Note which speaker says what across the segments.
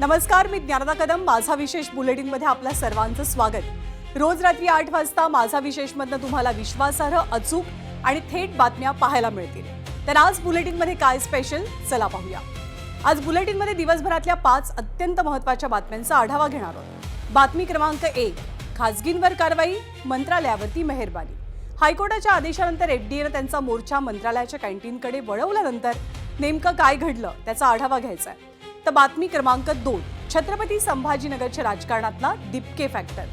Speaker 1: नमस्कार, मी ज्ञानदा कदम. माझा विशेष बुलेटिनमध्ये आपल्या सर्वांचं स्वागत. रोज रात्री 8 वाजता माझा विशेषमधनं तुम्हाला विश्वासार्ह, अचूक आणि थेट बातम्या पाहायला मिळतील. तर आज बुलेटिनमध्ये काय स्पेशल, चला पाहूया. आज बुलेटिनमध्ये दिवसभरातल्या 5 अत्यंत महत्त्वाच्या बातम्यांचा आढावा घेणार आहोत. बातमी क्रमांक 1, खासगींवर कारवाई, मंत्रालयावरती मेहरबानी. हायकोर्टाच्या आदेशानंतर एफडीएनं त्यांचा मोर्चा मंत्रालयाच्या कॅन्टीनकडे वळवल्यानंतर नेमकं काय घडलं त्याचा आढावा घ्यायचा आहे. तर बातमी क्रमांक 2, छत्रपती संभाजीनगरच्या राजकारणातला दिपके फॅक्टर.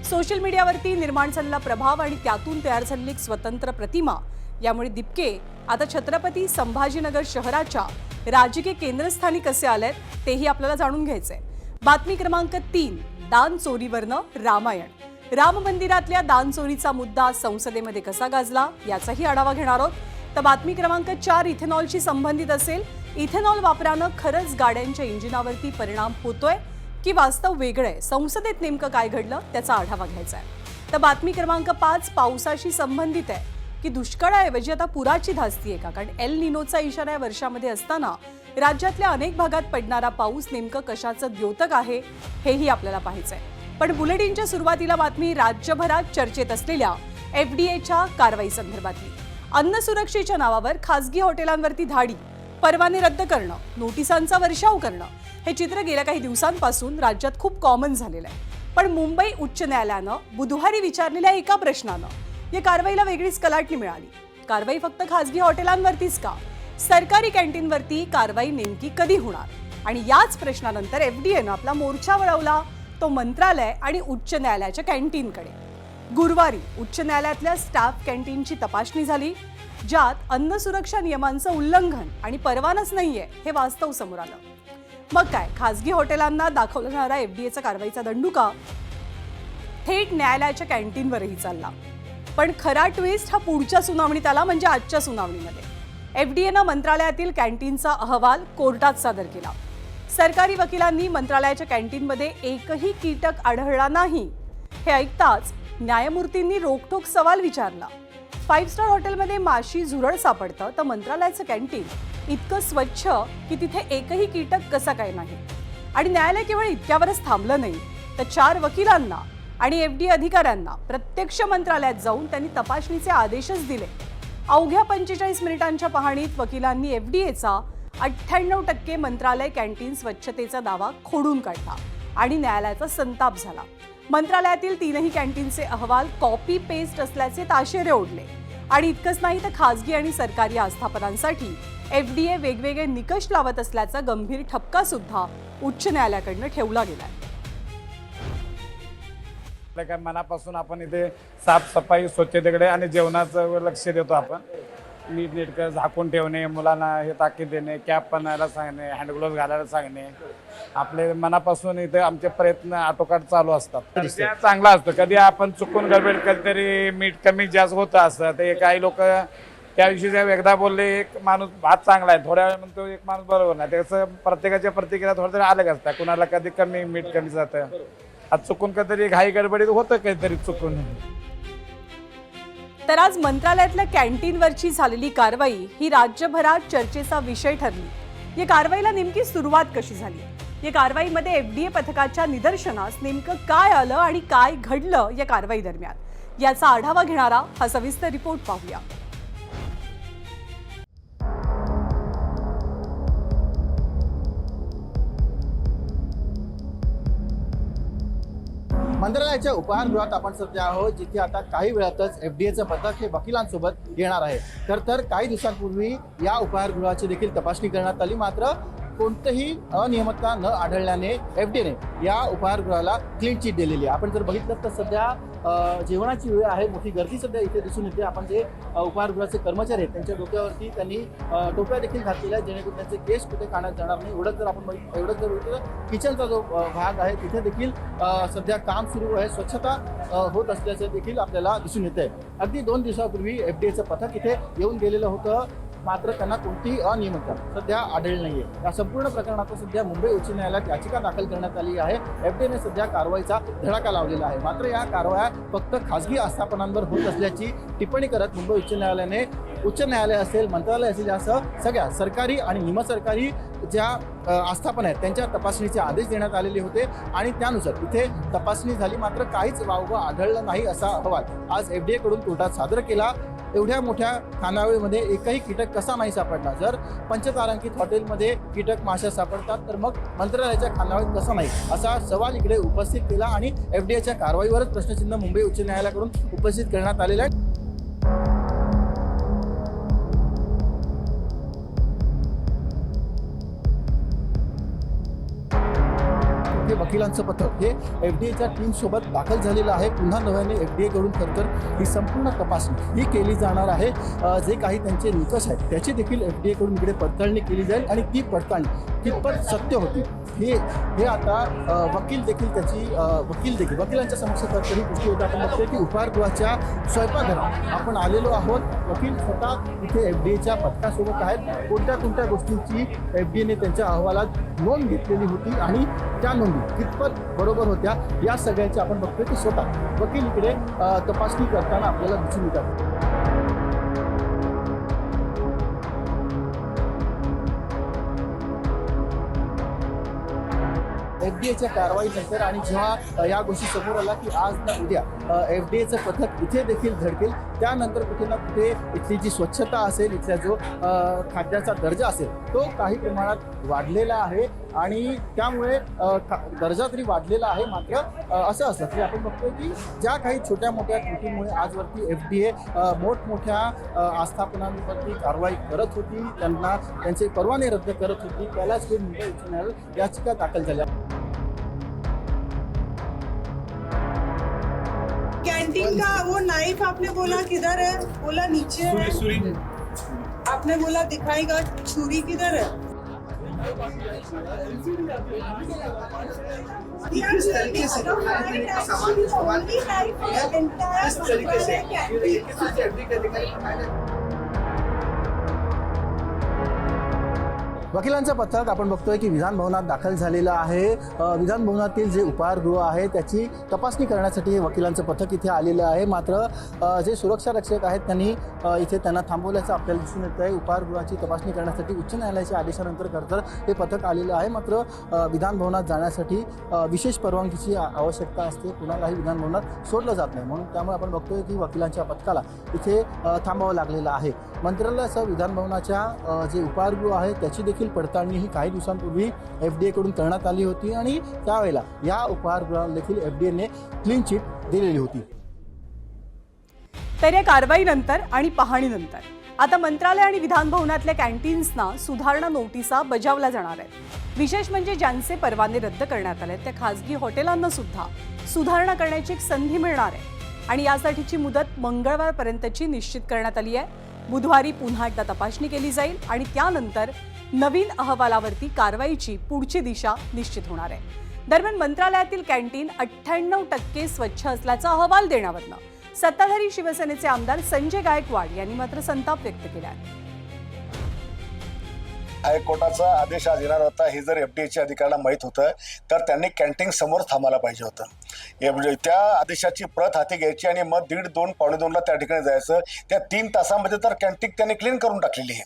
Speaker 1: सोशल मीडियावरती निर्माण झालेला प्रभाव आणि त्यातून तयार झालेली एक स्वतंत्र प्रतिमा, यामुळे दिपके आता छत्रपती संभाजीनगर शहराच्या राजकीय केंद्रस्थानी कसे आलेत तेही आपल्याला जाणून घ्यायचंय. बातमी क्रमांक 3, दान चोरीवरनं रामायण. राम मंदिरातल्या दान चोरीचा मुद्दा संसदेमध्ये कसा गाजला याचाही आढावा घेणार आहोत. तर बातमी क्रमांक 4, इथेनॉलशी संबंधित असेल. इथेनॉल वापरानं खरंच गाड्यांच्या इंजिनावरती परिणाम होतोय की वास्तव वेगळंय, संसदेत नेमकं काय घडलं त्याचा आढावा घ्यायचा आहे. तर बातमी क्रमांक 5, पावसाशी संबंधित आहे की दुष्काळाऐवजी आता पुराची धास्ती आहे का? कारण एल निनोचा इशारा या वर्षामध्ये असताना राज्यातल्या अनेक भागात पडणारा पाऊस नेमकं कशाचं द्योतक आहे हेही आपल्याला पाहायचंय. पण बुलेटिनच्या सुरुवातीला बातमी राज्यभरात चर्चेत असलेल्या एफडीएच्या कारवाई संदर्भातली. अन्न सुरक्षेच्या नावावर खासगी हॉटेलांवरती धाडी, परवाने रद्द करणं, नोटिसांचा वर्षाव करणं, हे चित्र गेल्या काही दिवसांपासून राज्यात खूप कॉमन झालेलं आहे. पण मुंबई उच्च न्यायालयानं बुधवारी विचारलेल्या एका प्रश्नानं या कारवाईला वेगळीच कलाटणी मिळाली. कारवाई फक्त खासगी हॉटेलांवरतीच का? सरकारी कॅन्टीनवरती कारवाई नेमकी कधी होणार? आणि याच प्रश्नानंतर एफडीएनं आपला मोर्चा वळवला, तो मंत्रालय आणि उच्च न्यायालयाच्या कॅन्टीनकडे. गुरुवारी उच्च न्यायालयातल्या स्टाफ कॅन्टीनची तपासणी झाली, ज्यात अन्न सुरक्षा नियमांचं उल्लंघन आणि परवानाच नाहीये हे वास्तव समोर आलं. मग काय, खासगी हॉटेलांना दाखवला जाणारा एफडीएचा कारवाईचा दंडुका थेट न्यायालयाच्या कॅन्टीनवरही चालला. पण खरा ट्विस्ट हा पुढच्या सुनावणीत आला, म्हणजे आजच्या सुनावणीमध्ये. एफडीएनं मंत्रालयातील कॅन्टीनचा अहवाल कोर्टात सादर केला. सरकारी वकिलांनी मंत्रालयाच्या कॅन्टीनमध्ये एकही कीटक आढळला नाही हे ऐकताच न्यायमूर्तींनी रोखठोक सवाल विचारला. 5 स्टार हॉटेलमध्ये माशी झुरळ सापडतं, तर मंत्रालयाचं कॅन्टीन इतकं स्वच्छ की तिथे एकही कीटक कसा काय नाही? आणि न्यायालय केवळ इतक्यावरच थांबलं नाही, तर 4 वकिलांना आणि एफडीए अधिकाऱ्यांना प्रत्यक्ष मंत्रालयात जाऊन त्यांनी तपासणीचे आदेशच दिले. अवघ्या 45 मिनिटांच्या पाहणीत वकिलांनी एफडीएचा 98% मंत्रालय कॅन्टीन स्वच्छतेचा दावा खोडून काढला आणि न्यायालयाचा संताप झाला. मंत्रालयातील 3ही कॅन्टीनचे अहवाल कॉपी पेस्ट असल्याचे ताशेरे ओढले. आणि इतकंच नाही, तर खासगी आणि सरकारी आस्थापनांसाठी एफडीए वेगवेगळे निकष लावत असल्याचा गंभीर ठपका सुद्धा उच्च न्यायालयाकडनं ठेवला गेलाय.
Speaker 2: काय मनापासून आपण इथे साफसफाई, स्वच्छतेकडे आणि जेवणाचं लक्ष देतो. आपण नीटनेटकं झाकून ठेवणे, मुलांना हे ताकीद देणे, कॅप बनायला सांगणे, हँडग्लोव्ह घालायला सांगणे, आपले मनापासून इथे आमचे प्रयत्न आटोकाट चालू असतात. ते चांगलं असतं. कधी आपण चुकून गडबड कधीतरी मीठ कमी जास्त होतं असतं. ते काही लोक त्या दिवशी एकदा बोलले, एक माणूस भात चांगला आहे, थोड्या वेळ म्हणतो एक माणूस बरोबर नाही. त्याचं प्रत्येकाच्या प्रतिक्रिया थोडं तरी अलग असतात. कुणाला कधी कमी मीठ कमी जातं, आज चुकून कधीतरी घाई गडबडीत होतं काहीतरी चुकून.
Speaker 1: तर आज मंत्रालयातल्या कॅन्टीनवरची झालेली कारवाई ही राज्यभरात चर्चेचा विषय ठरली. या कारवाईला नेमकी सुरुवात कशी झाली? या कारवाईमध्ये एफडीए पथकाच्या निदर्शनास नेमकं काय आलं आणि काय घडलं या कारवाई दरम्यान, याचा आढावा घेणारा हा सविस्तर रिपोर्ट पाहूया.
Speaker 3: मंत्रालयाच्या उपहारगृहात आपण सध्या आहोत, जिथे आता काही वेळातच एफडीएचं पथक हे वकिलांसोबत येणार आहे. तर काही दिवसांपूर्वी या उपहारगृहाची देखील तपासणी करण्यात आली, मात्र कोणतीही अनियमितता न आढळल्याने एफडीएने या उपहारगृहाला क्लीन चिट दिलेली आहे. आपण जर बघितलं तर सध्या जेवणाची वेळ आहे, मोठी गर्दी सध्या इथे दिसून येते. आपण जे उपहारगृहाचे कर्मचारी आहेत त्यांच्या डोक्यावरती त्यांनी टोप्या देखील घातलेल्या आहेत, जेणेकरून त्यांचे केस कुठे काढण्यात जाणार नाही. एवढंच जर बघितलं किचनचा जो भाग आहे तिथे देखील सध्या काम सुरू आहे, स्वच्छता होत असल्याचं देखील आपल्याला दिसून येत आहे. अगदी 2 दिवसापूर्वी एफडीएचं पथक इथे येऊन गेलेलं होतं, मात्र त्यांना कोणतीही अनियमितता सध्या आढळली नाहीये. या संपूर्ण प्रकरणात सध्या मुंबई उच्च न्यायालयात याचिका दाखल करण्यात आली आहे. एफडीएने सध्या कारवाईचा धडाका लावलेला आहे. मात्र या कारवाया फक्त खासगी आस्थापनांवर होत असल्याची टिप्पणी करत मुंबई उच्च न्यायालयाने उच्च न्यायालय असेल, मंत्रालय असेल, यासह सगळ्या सरकारी आणि निमसरकारी ज्या आस्थापना आहेत त्यांच्या तपासणीचे आदेश देण्यात आलेले होते आणि त्यानुसार इथे तपासणी झाली, मात्र काहीच वावगं आढळलं नाही असा अहवाल आज FDA कडून कोर्टात सादर केला. एवढ्या मोठ्या खानावळीमध्ये एकही कीटक कसा नाही सापडला? जर पंचतारांकित हॉटेलमध्ये कीटक माशा सापडतात तर मग मंत्रालयाच्या खानावळीत कसं नाही, असा सवाल इकडे उपस्थित केला आणि FDAच्या कारवाईवरच प्रश्नचिन्ह मुंबई उच्च न्यायालयाकडून उपस्थित करण्यात आलेलं आहे. वकिलांचं पथक हे FDA टीम सोबत दाखल झालेलं आहे. पुन्हा नव्याने FDA कडून तर ही संपूर्ण तपासणी ही केली जाणार आहे. जे काही त्यांचे निकष आहेत त्याची देखील FDA कडून इकडे पडताळणी केली जाईल आणि ती पडताळणी कितपत सत्य होती हे आता वकील देखील वकिलांच्या समक्ष ही गोष्टी होती. आपण बघतोय की उपहारगृहाच्या स्वयंपाकघरात आपण आलेलो आहोत. वकील स्वतः इथे FDAच्या पथकासोबत आहेत. कोणत्या गोष्टींची FDAने त्यांच्या अहवालात नोंद घेतलेली होती आणि त्या नोंदी कितपत बरोबर होत्या या सगळ्याची आपण बघतोय की स्वतः वकील इकडे तपासणी करताना आपल्याला दिसून येतात. FDAच्या कारवाईनंतर आणि जेव्हा या गोष्टी समोर आला की आज ना उद्या FDAचं पथक इथे देखील धडकेल, त्यानंतर कुठे ना कुठे इथली जी स्वच्छता असेल, इथला जो खाद्याचा दर्जा असेल तो काही प्रमाणात वाढलेला आहे आणि त्यामुळे दर्जा तरी वाढलेला आहे. मात्र असं असलं तरी आपण बघतोय की ज्या काही छोट्या मोठ्या त्रुटींमुळे आजवरती FDA मोठमोठ्या आस्थापनांवरती कारवाई करत होती, त्यांचे परवाने रद्द करत होती, त्यालाच मुंबई उच्च न्यायालयात याचिका दाखल झाल्या.
Speaker 4: कैंटीन का वो नाइफ आपने बोला किधर है? बोला नीचे है। आपने बोला दिखाएगा, छुरी किधर है?
Speaker 5: किस तरीके से
Speaker 3: वकिलांचं पथक आपण बघतोय की विधान भवनात दाखल झालेलं आहे. विधान भवनातील जे उपहारगृह आहे त्याची तपासणी करण्यासाठी हे वकिलांचं पथक इथे आलेलं आहे. मात्र जे सुरक्षा रक्षक आहेत त्यांनी इथे त्यांना थांबवल्याचं आपल्याला दिसून येत आहे. उपहारगृहाची तपासणी करण्यासाठी उच्च न्यायालयाच्या आदेशानंतर खरंतर हे पथक आलेलं आहे. मात्र विधान भवनात जाण्यासाठी विशेष परवानगीची आवश्यकता असते, कुणालाही विधान भवनात सोडलं जात नाही. म्हणून त्यामुळे आपण बघतोय की वकिलांच्या पथकाला इथे थांबावं लागलेलं आहे. मंत्रालयासह विधान भवनाच्या जे उपहारगृह आहे त्याची देखील पडताळणी ही काही दिवसांपूर्वी FDA कडून करण्यात आली होती आणि त्यावेळेला या उपहारगृहाला देखील FDAने क्लीन चिट दिलेली होती.
Speaker 1: तर या कारवाईनंतर आणि पाहणीनंतर आता मंत्रालय आणि विधान भवनातल्या कॅन्टीन्सना सुधारणा नोटिसा बजावल्या जाणार आहेत. विशेष म्हणजे ज्यांचे परवाने रद्द करण्यात आले त्या खासगी हॉटेलांना सुद्धा सुधारणा करण्याची एक संधी मिळणार आहे आणि यासाठीची मुदत मंगळवारपर्यंतची निश्चित करण्यात आली आहे. बुधवारी पुन्हा एकदा तपासणी केली जाईल आणि त्यानंतर नवीन अहवालावरती कारवाईची पुढची दिशा निश्चित होणार आहे. दरम्यान मंत्रालयातील कॅन्टीन 98% स्वच्छ असल्याचा अहवाल देण्यावरनं सत्ताधारी शिवसेनेचे आमदार संजय गायकवाड यांनी मात्र संताप व्यक्त केला आहे.
Speaker 6: हायकोर्टाचा आदेश आज येणार होता हे जर FDAच्या अधिकाऱ्यांना माहीत होतं तर त्यांनी कॅन्टीन समोर थांबायला पाहिजे होतं. त्या आदेशाची प्रत हाती घ्यायची आणि मग 1:30, 1:45 त्या ठिकाणी जायचं. त्या 3 तासामध्ये तर कॅन्टीन त्यांनी क्लीन करून टाकलेली आहे.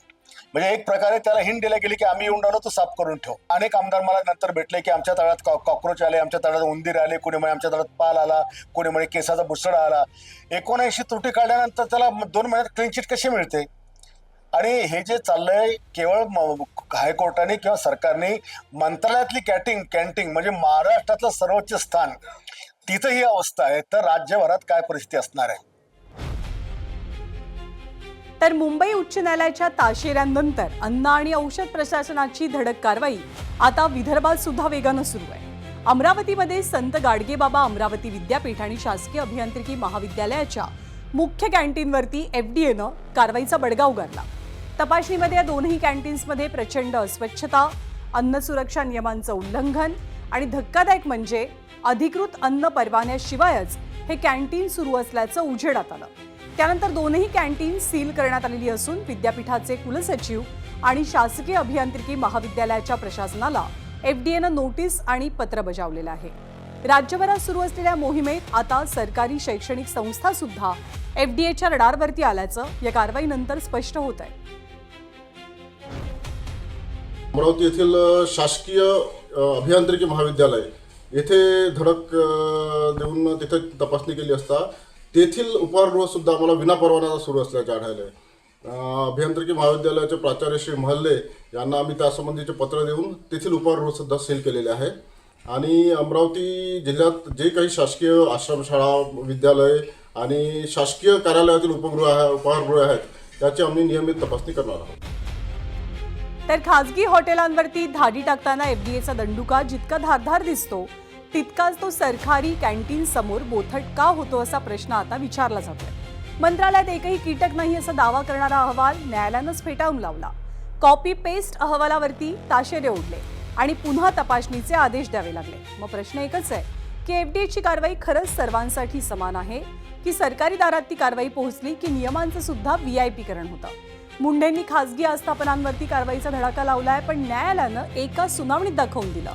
Speaker 6: म्हणजे एक प्रकारे त्याला हिंट दिल्या गेली की आम्ही येऊन राहिलो तो साफ करून ठेव. अनेक आमदार मला नंतर भेटले की आमच्या तळात कॉक्रोच आले, आमच्या तळात उंदीर आले, कोणी म्हणे आमच्या तळात पाल आला, कोणी म्हणे केसाचा बुसडा आला. 79 त्रुटी काढल्यानंतर त्याला 2 महिन्यात क्लीन चिट कशी मिळते? आणि हे जे चाललंय केवळ हायकोर्टाने किंवा सरकारने मंत्रालयातली कॅन्टीन म्हणजे महाराष्ट्रातलं सर्वोच्च स्थान तिथं ही अवस्था आहे, तर राज्यभरात काय परिस्थिती असणार आहे?
Speaker 1: तर मुंबई उच्च न्यायालयाच्या ताशेऱ्यांनंतर अन्न आणि औषध प्रशासनाची धडक कारवाई आता विदर्भात सुद्धा वेगानं सुरू आहे. अमरावतीमध्ये संत गाडगेबाबा अमरावती विद्यापीठ आणि शासकीय अभियांत्रिकी महाविद्यालयाच्या मुख्य कॅन्टीनवरती FDAनं कारवाईचा बडगा उगारला. तपासणीमध्ये या दोन्ही कॅन्टीन्समध्ये प्रचंड अस्वच्छता, अन्न सुरक्षा नियमांचं उल्लंघन आणि धक्कादायक म्हणजे अधिकृत अन्न परवान्याशिवायच हे कॅन्टीन सुरू असल्याचं उजेडात आलं. त्यानंतर दोन्ही कॅन्टीन सील करण्यात आलेली असून विद्यापीठाचे कुलसचिव आणि शासकीय अभियांत्रिकी महाविद्यालयाच्या प्रशासनाला FDAनं नोटीस आणि पत्र बजावलेलं आहे. राज्यभरात सुरू असलेल्या मोहिमेत आता सरकारी शैक्षणिक संस्था सुद्धा एफडीएच्या रडारवरती आल्याचं या कारवाईनंतर स्पष्ट होत आहे.
Speaker 5: अमरावती येथील शासकीय अभियांत्रिकी महाविद्यालय येथे धडक देऊन तिथे तपासणी केली असता तेथील उपहारगृह सुद्धा आम्हाला विनापरवाना सुरू असल्याचे आढळले. अभियांत्रिकी महाविद्यालयाचे प्राचार्य श्री महल्ले यांना आम्ही त्यासंबंधीचे पत्र देऊन तेथील उपहारगृह सुद्धा सील केलेले आहे. आणि अमरावती जिल्ह्यात जे काही शासकीय आश्रमशाळा, विद्यालय आणि शासकीय कार्यालयातील उपहारगृह आहेत त्याची आम्ही नियमित तपासणी करणार आहोत.
Speaker 1: तर खासगी हॉटेलांवरती धाडी टाकताना एफडीएचा दंडुका जितका धारधार दिसतो तितकाच तो सरकारी कॅन्टीन समोर बोथट का होतो असा प्रश्न आता विचारला जातोय. मंत्रालयात एकही कीटक नाही असा दावा करणारा अहवाल न्यायालयानंच फेटाळून लावला. कॉपी पेस्ट अहवालावरती ताशेरे ओढले आणि पुन्हा तपासणीचे आदेश द्यावे लागले. मग प्रश्न एकच आहे की एफडीएची कारवाई खरंच सर्वांसाठी समान आहे की सरकारी दारात ती कारवाई पोहोचली की नियमांचं सुद्धा व्हीआयपीकरण होतं. मुंढेंनी खासगी आस्थापनांवरती कारवाईचा धडाका लावलाय, पण न्यायालयानं एका सुनावणीत दाखवून दिलं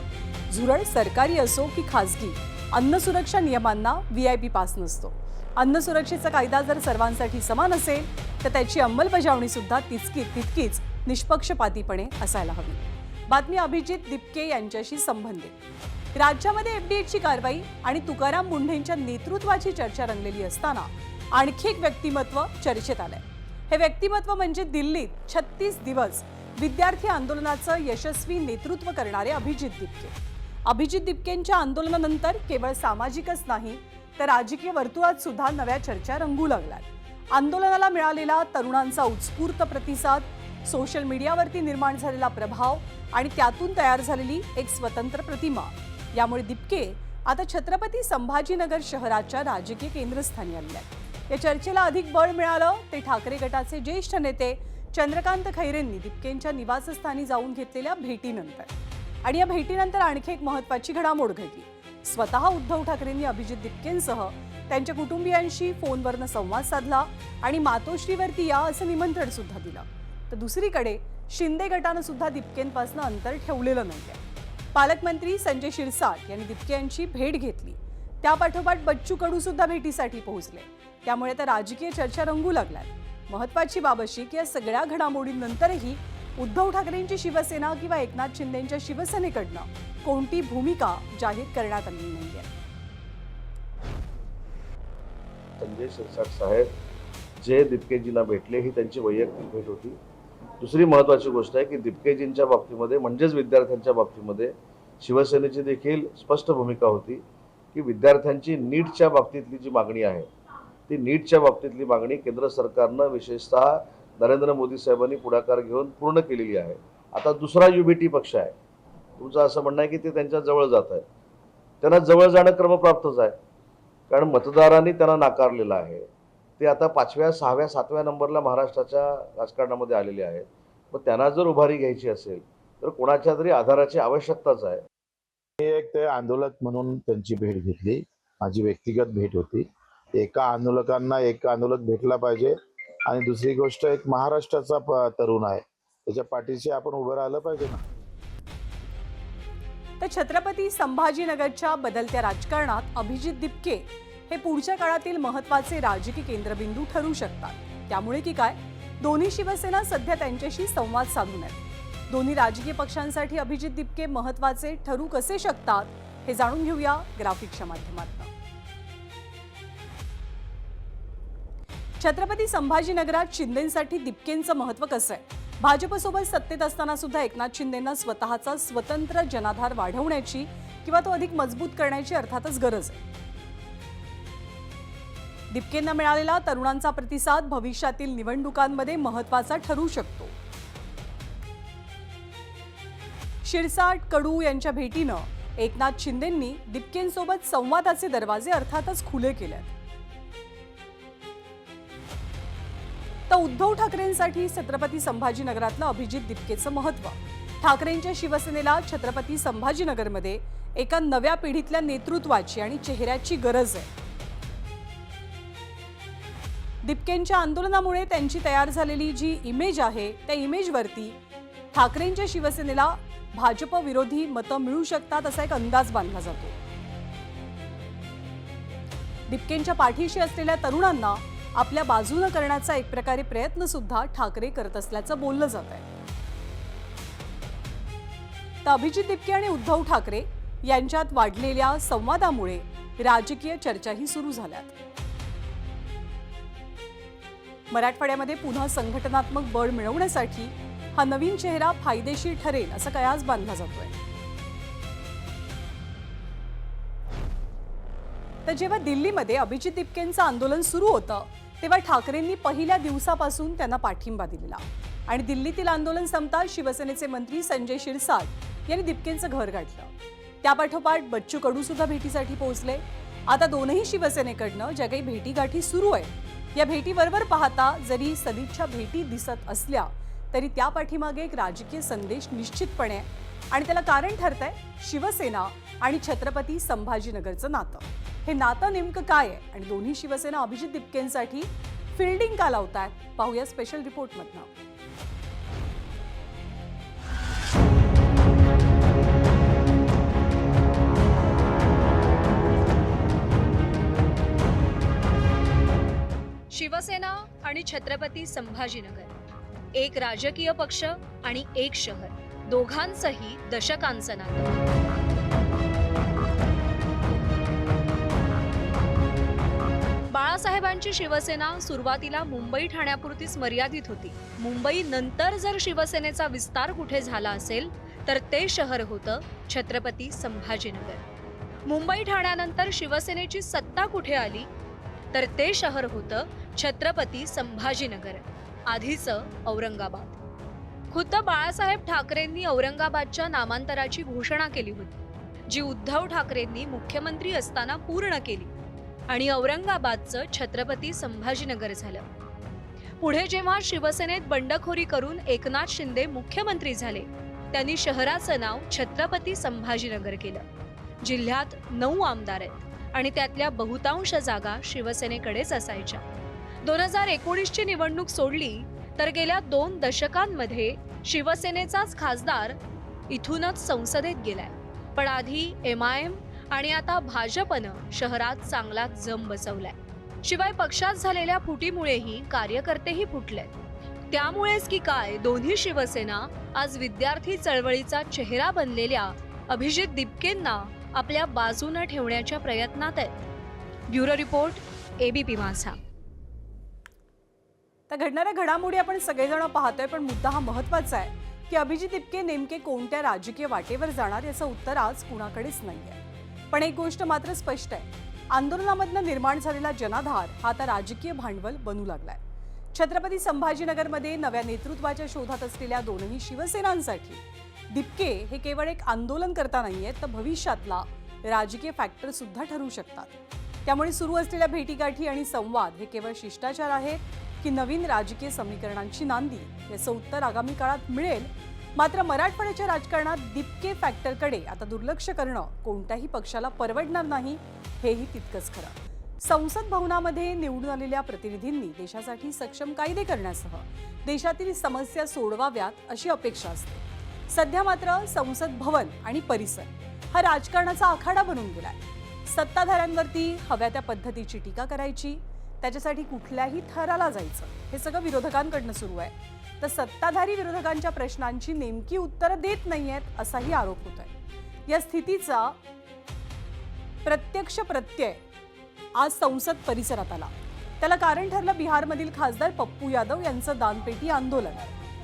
Speaker 1: झुरळ सरकारी असो की खासगी, अन्न सुरक्षा नियमांना व्हीआयपी पास नसतो. अन्न सुरक्षेचा कायदा जर सर्वांसाठी समान असेल तर त्याची अंमलबजावणी सुद्धा तितकीच निष्पक्षपातीपणे असायला हवी. बातमी अभिजित दिपके यांच्याशी संबंधित. राज्यामध्ये एफडीएची कारवाई आणि तुकाराम मुंढेंच्या नेतृत्वाची चर्चा रंगलेली असताना आणखी एक व्यक्तिमत्व चर्चेत आलंय. हे व्यक्तिमत्व म्हणजे दिल्लीत 36 दिवस विद्यार्थी आंदोलनाचं यशस्वी नेतृत्व करणारे अभिजित दिपके. अभिजित दिपकेंच्या आंदोलनानंतर केवळ सामाजिकच नाही तर राजकीय वर्तुळात सुद्धा नव्या चर्चा रंगू लागल्यात. आंदोलनाला मिळालेला तरुणांचा उत्स्फूर्त प्रतिसाद, सोशल मीडियावरती निर्माण झालेला प्रभाव आणि त्यातून तयार झालेली एक स्वतंत्र प्रतिमा यामुळे दिपके आता छत्रपती संभाजीनगर शहराच्या राजकीय केंद्रस्थानी आले आहेत. या चर्चेला अधिक बळ मिळालं ते ठाकरे गटाचे ज्येष्ठ नेते चंद्रकांत खैरेंनी दिपकेंच्या निवासस्थानी जाऊन घेतलेल्या भेटीनंतर. आणि या भेटीनंतर आणखी एक महत्त्वाची घडामोड घडली. स्वतः उद्धव ठाकरेंनी अभिजित दिपकेंसह त्यांच्या कुटुंबियांशी फोनवरनं संवाद साधला आणि मातोश्रीवरती या असं निमंत्रण सुद्धा दिलं. तर दुसरीकडे शिंदे गटानं सुद्धा दिपकेंपासून अंतर ठेवलेलं नाहीये. पालकमंत्री संजय शिरसाट यांनी दिपके यांची भेट घेतली. त्यापाठोपाठ बच्चू कडू सुद्धा भेटीसाठी पोहोचले. त्यामुळे तर राजकीय चर्चा रंगू लागल्यात. महत्त्वाची बाब अशी की या सगळ्या घडामोडींनंतरही उद्धव ठाकरेंची शिवसेना किंवा एकनाथ शिंदेंच्या शिवसेनेकडनं कोणती भूमिका जाहीर करण्यात आली नाहीये.
Speaker 7: संजय शिरसाट साहेब जे दिपकेजींना भेटले ही त्यांची वैयक्तिक भेट होती. दुसरी महत्त्वाची गोष्ट आहे की दिपकेजींच्या बाबतीमध्ये म्हणजेच विद्यार्थ्यांच्या बाबतीमध्ये शिवसेनेची देखील स्पष्ट भूमिका होती की विद्यार्थ्यांची नीटच्या बाबतीतली जी मागणी आहे ती नीटच्या बाबतीतली मागणी केंद्र सरकारनं विशेषतः नरेंद्र मोदी साहेबांनी पुढाकार घेऊन पूर्ण केलेली आहे. आता दुसरा UBT पक्ष आहे. तुमचं असं म्हणणं आहे की ते त्यांच्या जवळ जात आहे. त्यांना जवळ जाणं क्रमप्राप्तच आहे कारण मतदारांनी त्यांना नाकारलेलं आहे. ते आता 5व्या, 6व्या, 7व्या नंबरला महाराष्ट्राच्या राजकारणामध्ये आलेले आहेत. मग त्यांना जर उभारी घ्यायची असेल तर कोणाच्या तरी आधाराची आवश्यकताच आहे.
Speaker 8: मी एक ते आंदोलक म्हणून त्यांची भेट घेतली. माझी व्यक्तिगत भेट होती. एका आंदोलक भेटला पाहिजे आणि दुसरी गोष्ट एक महाराष्ट्राचा तरुण आहे त्याच्या पाठीशी आपण उभं राहिलं पाहिजे ना.
Speaker 1: तर छत्रपती संभाजीनगरच्या बदलत्या राजकारणात अभिजित दिपके हे पुढच्या काळातील महत्त्वाचे राजकीय केंद्रबिंदू ठरू शकतात. त्यामुळे की काय दोन्ही शिवसेना सध्या त्यांच्याशी संवाद साधून आहेत. दोन्ही राजकीय पक्षांसाठी अभिजित दिपके महत्त्वाचे ठरू कसे शकतात हे जाणून घेऊया ग्राफिकच्या माध्यमातून. छत्रपती संभाजीनगरात शिंदेंसाठी दिपकेंचं महत्त्व कसं आहे? भाजपसोबत सत्तेत असताना सुद्धा एकनाथ शिंदेंना स्वतःचा स्वतंत्र जनाधार वाढवण्याची किंवा तो अधिक मजबूत करण्याची अर्थातच गरज आहे. दिपकेंना मिळालेला तरुणांचा प्रतिसाद भविष्यातील निवडणुकांमध्ये महत्त्वाचा ठरू शकतो. शिरसाट, कडू यांच्या भेटीनं एकनाथ शिंदेंनी दिपकेंसोबत संवादाचे दरवाजे अर्थातच खुले केलेत. तर उद्धव ठाकरेंसाठी छत्रपती संभाजीनगरातलं अभिजित दिपकेचं महत्त्व. ठाकरेंच्या शिवसेनेला छत्रपती संभाजीनगरमध्ये एका नव्या पिढीतल्या नेतृत्वाची आणि चेहऱ्याची गरज आहे. दिपकेंच्या आंदोलनामुळे त्यांची तयार झालेली जी इमेज आहे त्या इमेजवरती ठाकरेंच्या शिवसेनेला भाजप विरोधी मतं मिळू शकतात असा एक अंदाज बांधला जातो. दिपकेंच्या पाठीशी असलेल्या तरुणांना आपल्या बाजूनं करण्याचा एक प्रकारे प्रयत्न सुद्धा ठाकरे करत असल्याचं बोललं जात आहे. तर अभिजित दिपके आणि उद्धव ठाकरे यांच्यात वाढलेल्या संवादामुळे राजकीय चर्चाही सुरू झाल्यात. मराठवाड्यामध्ये पुन्हा संघटनात्मक बळ मिळवण्यासाठी हा नवीन चेहरा फायदेशीर ठरेल असा कयास बांधला जातोय. तर जेव्हा दिल्लीमध्ये अभिजित दिपकेंचं आंदोलन सुरू होतं तेव्हा ठाकरेंनी पहिल्या दिवसापासून त्यांना पाठिंबा दिलेला आणि दिल्लीतील आंदोलन संपताच शिवसेनेचे मंत्री संजय शिरसाट यांनी दिपकेंचं घर गाठलं. त्यापाठोपाठ बच्चू कडू सुद्धा भेटीसाठी पोहोचले. आता दोनही शिवसेनेकडनं ज्या काही भेटीगाठी सुरू आहेत या भेटीबरोबर पाहता जरी सदिच्छा भेटी दिसत असल्या तरी त्या पाठीमागे एक राजकीय संदेश निश्चितपणे आहे आणि त्याला कारण ठरतंय शिवसेना आणि छत्रपती संभाजीनगरचं नातं. हे नातं नेमकं काय आहे आणि दोन्ही शिवसेना अभिजित दिपकेंसाठी फिल्डिंग का लावतायत पाहूया स्पेशल रिपोर्टमधनं.
Speaker 9: शिवसेना आणि छत्रपती संभाजीनगर, एक राजकीय पक्ष आणि एक शहर, दोघांचंही दशकांचं नातं. बाळासाहेबांची शिवसेना सुरुवातीला मुंबई ठाण्यापुरतीच मर्यादित होती. मुंबई नंतर जर शिवसेनेचा विस्तार कुठे झाला असेल तर ते शहर होतं छत्रपती संभाजीनगर. मुंबई ठाण्यानंतर शिवसेनेची सत्ता कुठे आली तर ते शहर होतं छत्रपती संभाजीनगर, आधीचं औरंगाबाद. खुद्द बाळासाहेब ठाकरेंनी औरंगाबादच्या नामांतराची घोषणा केली होती, जी उद्धव ठाकरेंनी मुख्यमंत्री असताना पूर्ण केली आणि औरंगाबादचं छत्रपती संभाजीनगर झालं. पुढे जेव्हा शिवसेनेत बंडखोरी करून एकनाथ शिंदे मुख्यमंत्री झाले त्यांनी शहराचं नाव छत्रपती संभाजीनगर केलं. जिल्ह्यात 9 आमदार आहेत आणि त्यातल्या बहुतांश जागा शिवसेनेकडेच असायच्या. 2019ची निवडणूक सोडली तर गेल्या 2 दशकांमध्ये शिवसेनेचाच खासदार इथूनच संसदेत गेलाय. पण आधी MIM आणि आता भाजपनं शहरात चांगला जम बसवलाय. शिवाय पक्षात झालेल्या फुटीमुळेही कार्यकर्तेही फुटलेत. त्यामुळेच की काय दोन्ही शिवसेना आज विद्यार्थी चळवळीचा चेहरा बनलेल्या अभिजित दिपकेंना आपल्या बाजूने ठेवण्याच्या प्रयत्नात आहेत. ब्युरो रिपोर्ट, ABP माझा.
Speaker 1: तर घडणाऱ्या घडामोडी आपण सगळेजण पाहतोय पण मुद्दा हा महत्त्वाचा आहे की अभिजित दिपके नेमके कोणत्या राजकीय वाटेवर जाणार याचं उत्तर आज कुणाकडेच नाहीये. पण एक गोष्ट मात्र स्पष्ट आहे, आंदोलनामधनं निर्माण झालेला जनाधार हा आता राजकीय भांडवल बनू लागलाय. छत्रपती संभाजीनगरमध्ये नव्या नेतृत्वाच्या शोधात असलेल्या दोनही शिवसेनांसाठी दिपके हे केवळ एक आंदोलन करता नाहीयेत तर भविष्यातला राजकीय फॅक्टर सुद्धा ठरू शकतात. त्यामुळे सुरू असलेल्या भेटीगाठी आणि संवाद हे केवळ शिष्टाचार आहेत की नवीन राजकीय समीकरणांची नांदी याचं उत्तर आगामी काळात मिळेल. मात्र मराठवाड्याच्या राजकारणात दिपके फॅक्टरकडे आता दुर्लक्ष करणं कोणत्याही पक्षाला परवडणार नाही हेही तितकंच खरं. संसद भवनामध्ये निवडून आलेल्या प्रतिनिधींनी देशासाठी सक्षम कायदे करण्यासह देशातील समस्या सोडवाव्यात अशी अपेक्षा असते. सध्या मात्र संसद भवन आणि परिसर हा राजकारणाचा आखाडा बनून गेलाय. सत्ताधाऱ्यांवरती हव्या त्या पद्धतीची टीका करायची, त्याच्यासाठी कुठल्याही थराला जायचं, हे सगळं विरोधकांकडनं सुरू आहे. तर सत्ताधारी विरोधकांच्या प्रश्नांची नेमकी उत्तरं देत नाहीयेत असाही आरोप होतोय. या स्थितीचा प्रत्यक्ष प्रत्यय आज संसद परिसरात आला. त्याला कारण ठरलं बिहारमधील खासदार पप्पू यादव यांचं दानपेटी आंदोलन.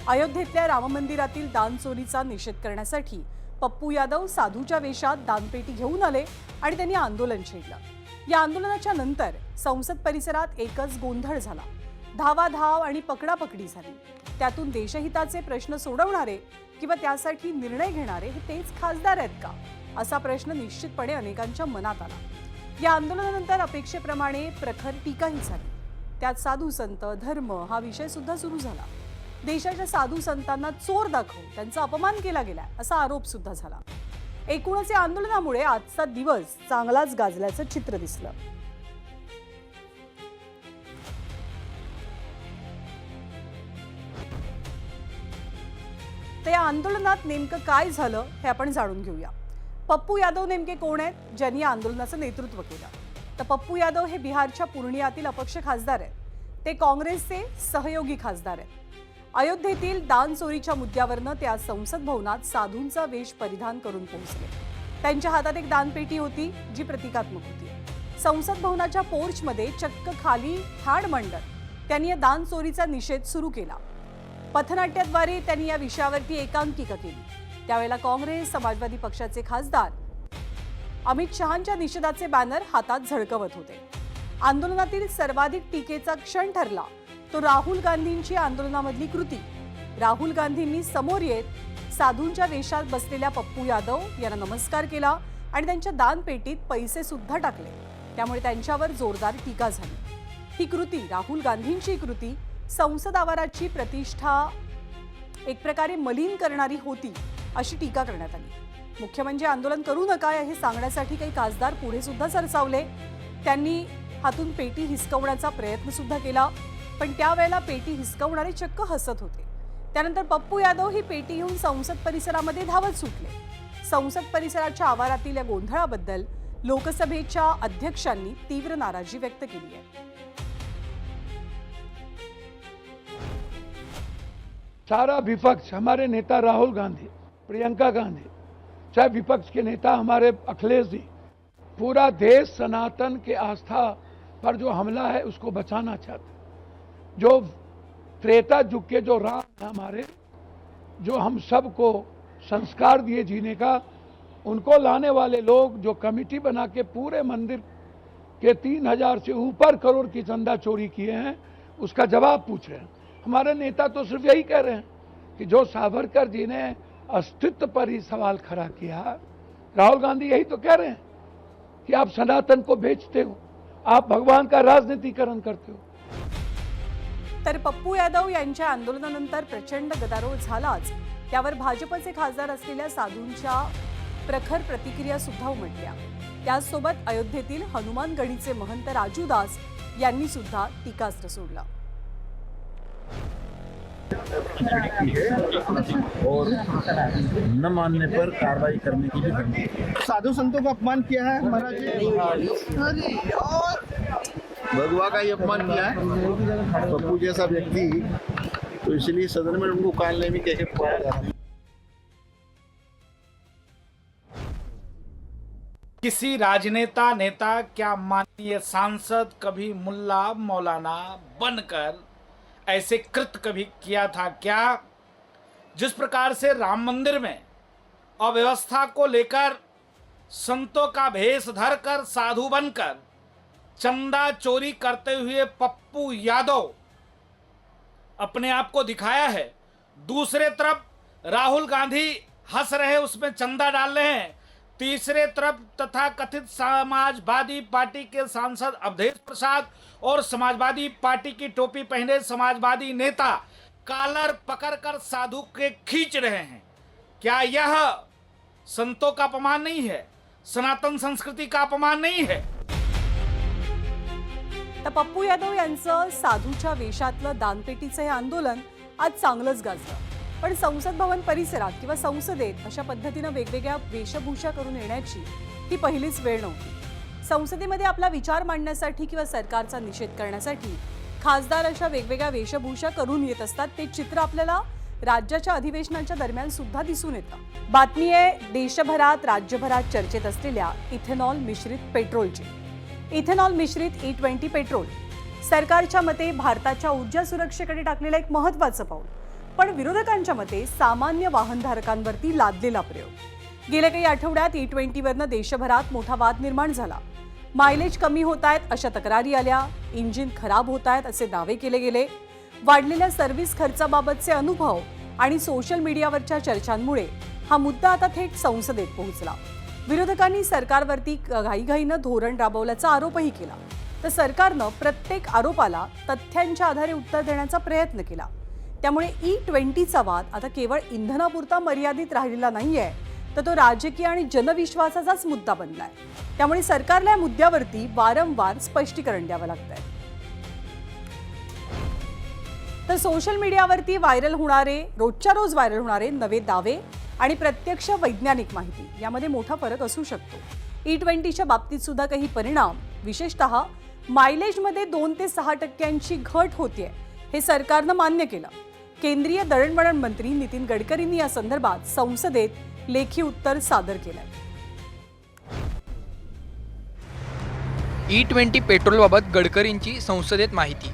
Speaker 1: अयोध्येतल्या राम मंदिरातील दान चोरीचा निषेध करण्यासाठी पप्पू यादव साधूच्या वेशात दानपेटी घेऊन आले आणि त्यांनी आंदोलन छेडलं. या आंदोलनाच्या नंतर संसद परिसरात एकच गोंधळ झाला. धावाधाव आणि पकडापकडी झाली. त्यातून देशहिताचे प्रश्न सोडवणारे किंवा त्यासाठी निर्णय घेणारे हे तेच खासदार आहेत का असा प्रश्न निश्चितपणे अनेकांच्या मनात आला. या आंदोलनानंतर अपेक्षेप्रमाणे प्रखर टीकाही झाली. त्यात साधू संत धर्म हा विषय सुद्धा सुरू झाला. देशाच्या साधू संतांना चोर दाखवून त्यांचा अपमान केला गेलाय असा आरोप सुद्धा झाला. एकूणच या आंदोलनामुळे आजचा दिवस चांगलाच गाजल्याचं चित्र दिसलं. तर या आंदोलनात नेमकं काय झालं हे आपण जाणून घेऊया. पप्पू यादव नेमके कोण आहेत ज्यांनी या आंदोलनाचं नेतृत्व केलं? तर पप्पू यादव हे बिहारच्या पूर्णियातील अपक्ष खासदार आहेत. ते काँग्रेसचे सहयोगी खासदार आहेत. अयोध्येतील दान चोरीच्या मुद्द्यावरनं ते आज संसद भवनात साधूंचा वेश परिधान करून पोहोचले. त्यांच्या हातात एक दानपेटी होती जी प्रतिकात्मक होती. संसद भवनाच्या पोर्चमध्ये चक्क खाली ठाण मांडत त्यांनी या दान चोरीचा निषेध सुरू केला. पथनाट्याद्वारे त्यांनी या विषयावरती एकांकिका केली. त्यावेळेला काँग्रेस समाजवादी पक्षाचे खासदार अमित शहांच्या निषेधाचे बॅनर हातात झळकवत होते. आंदोलनातील सर्वाधिक टीकेचा क्षण ठरला तो राहुल गांधींची आंदोलनामधली कृती. राहुल गांधींनी समोर येत साधूंच्या वेशात बसलेल्या पप्पू यादव यांना नमस्कार केला आणि त्यांच्या दानपेटीत पैसे सुद्धा टाकले. त्यामुळे त्यांच्यावर जोरदार टीका झाली. ही कृती, राहुल गांधींची कृती, संसद आवाराची प्रतिष्ठा एक प्रकारे मलिन करणारी होती अशी टीका करण्यात आली. मुख्य म्हणजे आंदोलन करू नका हे सांगण्यासाठी काही खासदार पुढे सुद्धा सरसावले. त्यांनी हातून पेटी हिसकवण्याचा प्रयत्न सुद्धा केला, पण त्यावेळेला पेटी हिसकवणारे चक्क हसत होते. त्यानंतर पप्पू यादव ही पेटी घेऊन संसद परिसरामध्ये धावत सुटले. संसद परिसराच्या आवारातील या गोंधळाबद्दल लोकसभेच्या अध्यक्षांनी तीव्र नाराजी व्यक्त केली आहे.
Speaker 10: सारा विपक्ष, हमारे नेता राहुल गांधी, प्रियंका गांधी, चाहे विपक्ष के नेता हमारे अखिलेश जी, पूरा देश सनातन के आस्था पर जो हमला है उसको बचाना चाहते. जो त्रेता युग के जो राम है हमारे, जो हम सबको संस्कार दिए जीने का, उनको लाने वाले लोग जो कमेटी बना के पूरे मंदिर के 3000 से ऊपर करोड़ की चंदा चोरी किए हैं, उसका जवाब पूछ रहे हैं. हमारे नेता तो सिर्फ यही कह रहे हैं कि जो सावरकर जी ने अस्तित्व पर ही सवाल खड़ा किया, राहुल गांधी यही तो कह रहे हैं कि आप सनातन को बेचते हो, आप भगवान का राजनीतिकरण करते हो.
Speaker 1: तर पप्पू यादव यांच्या आंदोलनानंतर प्रचंड गदारोळ झालाच. त्यावर भाजपचे खासदार असलेल्या साधूंच्या प्रखर प्रतिक्रिया सुद्धा उमटल्या. त्याचसोबत अयोध्येतील हनुमानगढीचे महंत राजूदास यांनी सुद्धा टीकास्त्र सोडलं.
Speaker 11: और न मानने पर कार्रवाई करने की भी धमकी.
Speaker 3: साधु संतों का अपमान किया है महाराज जी.
Speaker 11: भगवा का ही अपमान किया है पप्पू जैसा व्यक्ति, तो इसलिए सदन में उनको कानले में कैसे पड़ा जाता है.
Speaker 2: किसी राजनेता नेता क्या माननीय सांसद कभी मुल्ला मौलाना बनकर ऐसे कृत्य कभी किया था क्या? जिस प्रकार से राम मंदिर में अव्यवस्था को लेकर संतों का भेष धरकर साधु बनकर चंदा चोरी करते हुए पप्पू यादव अपने आप को दिखाया है, दूसरे तरफ राहुल गांधी हंस रहे उसमें चंदा डाल रहे हैं, तीसरे तरफ तथा कथित समाजवादी पार्टी के सांसद अवधेश प्रसाद और समाजवादी पार्टी की टोपी पहने समाजवादी नेता कॉलर पकड़कर साधु के खींच रहे हैं. क्या यह संतों का अपमान नहीं है? सनातन संस्कृति का अपमान नहीं है?
Speaker 1: तर पप्पू यादव यांचं साधूच्या वेशातलं दानपेटीचं हे आंदोलन आज चांगलंच गाजलं. पण संसद भवन परिसरात किंवा संसदेत अशा पद्धतीनं वेगवेगळ्या वेशभूषा करून येण्याची ही पहिलीच वेळ नव्हती. संसदेमध्ये आपला विचार मांडण्यासाठी किंवा सरकारचा निषेध करण्यासाठी खासदार अशा वेगवेगळ्या वेशभूषा करून येत असतात. ते चित्र आपल्याला राज्याच्या अधिवेशनाच्या दरम्यान सुद्धा दिसून येतं. बातमी आहे देशभरात राज्यभरात चर्चेत असलेल्या इथेनॉल मिश्रित पेट्रोलची. इथेनॉल मिश्रित E20 पेट्रोल सरकारच्या मते भारताच्या ऊर्जा सुरक्षेकडे टाकलेलं एक महत्त्वाचं पाऊल, पण विरोधकांच्या मते सामान्य वाहनधारकांवरती लादलेला प्रयोग. गेल्या काही आठवड्यात E20 वरनं देशभरात मोठा वाद निर्माण झाला. मायलेज कमी होत आहेत अशा तक्रारी आल्या, इंजिन खराब होत आहेत असे दावे केले गेले. वाढलेल्या सर्व्हिस खर्चाबाबतचे अनुभव आणि सोशल मीडियावरच्या चर्चांमुळे हा मुद्दा आता थेट संसदेत पोहोचला. विरोधकांनी सरकारवरती घाईघाईनं धोरण राबवल्याचा आरोपही केला. तर सरकारनं प्रत्येक आरोपाला तथ्यांच्या आधारे उत्तर देण्याचा प्रयत्न केला. त्यामुळे E20चा वाद आता केवळ इंधनापुरता मर्यादित राहिलेला नाहीये, तर तो राजकीय आणि जनविश्वासाचाच मुद्दा बनलाय. त्यामुळे सरकारला या मुद्द्यावरती वारंवार स्पष्टीकरण द्यावं लागतंय. तर सोशल मीडियावरती व्हायरल होणारे, रोजच्या रोज व्हायरल होणारे नवे दावे आणि प्रत्यक्ष वैज्ञानिक माहिती यामध्ये मोठा फरक असू शकतो. E20च्या बाबतीत सुद्धा काही परिणाम विशेषतः मायलेजमध्ये 2 ते 6% घट होतीये हे सरकारनं मान्य केलं. केंद्रीय दळणवळण मंत्री नितीन गडकरींनी या संदर्भात संसदेत लेखी उत्तर सादर केलंय.
Speaker 12: E20 पेट्रोलबाबत गडकरींची संसदेत माहिती.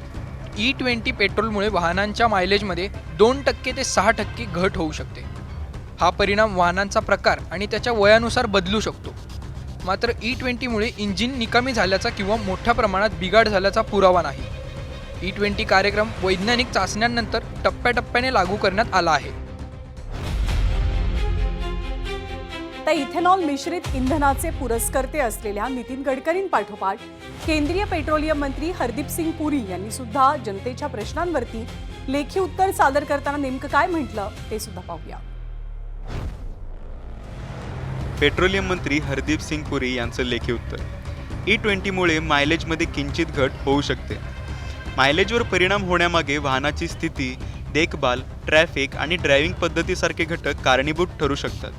Speaker 12: E20 पेट्रोलमुळे वाहनांच्या मायलेजमध्ये 2% ते 6% घट होऊ शकते. हा परिणाम वाहनांचा प्रकार आणि त्याच्या वयानुसार बदलू शकतो. मात्र E20मुळे इंजिन निकामी झाल्याचा किंवा मोठ्या प्रमाणात बिघाड झाल्याचा पुरावा नाही. E20 कार्यक्रम वैज्ञानिक चाचण्यांनंतर टप्प्याटप्प्याने लागू करण्यात आला आहे.
Speaker 1: तर इथेनॉल मिश्रित इंधनाचे पुरस्कर्ते असलेल्या नितीन गडकरींपाठोपाठ केंद्रीय पेट्रोलियम मंत्री हरदीप सिंग पुरी यांनी सुद्धा जनतेच्या प्रश्नांवरती लेखी उत्तर सादर करताना नेमकं काय म्हटलं ते सुद्धा पाहूया.
Speaker 13: पेट्रोलियम मंत्री हरदीप सिंग पुरी यांचं लेखी उत्तर. E20मुळे मायलेजमध्ये किंचित घट होऊ शकते. मायलेजवर परिणाम होण्यामागे वाहनाची स्थिती, देखभाल, ट्रॅफिक आणि ड्रायव्हिंग पद्धतीसारखे घटक कारणीभूत ठरू शकतात.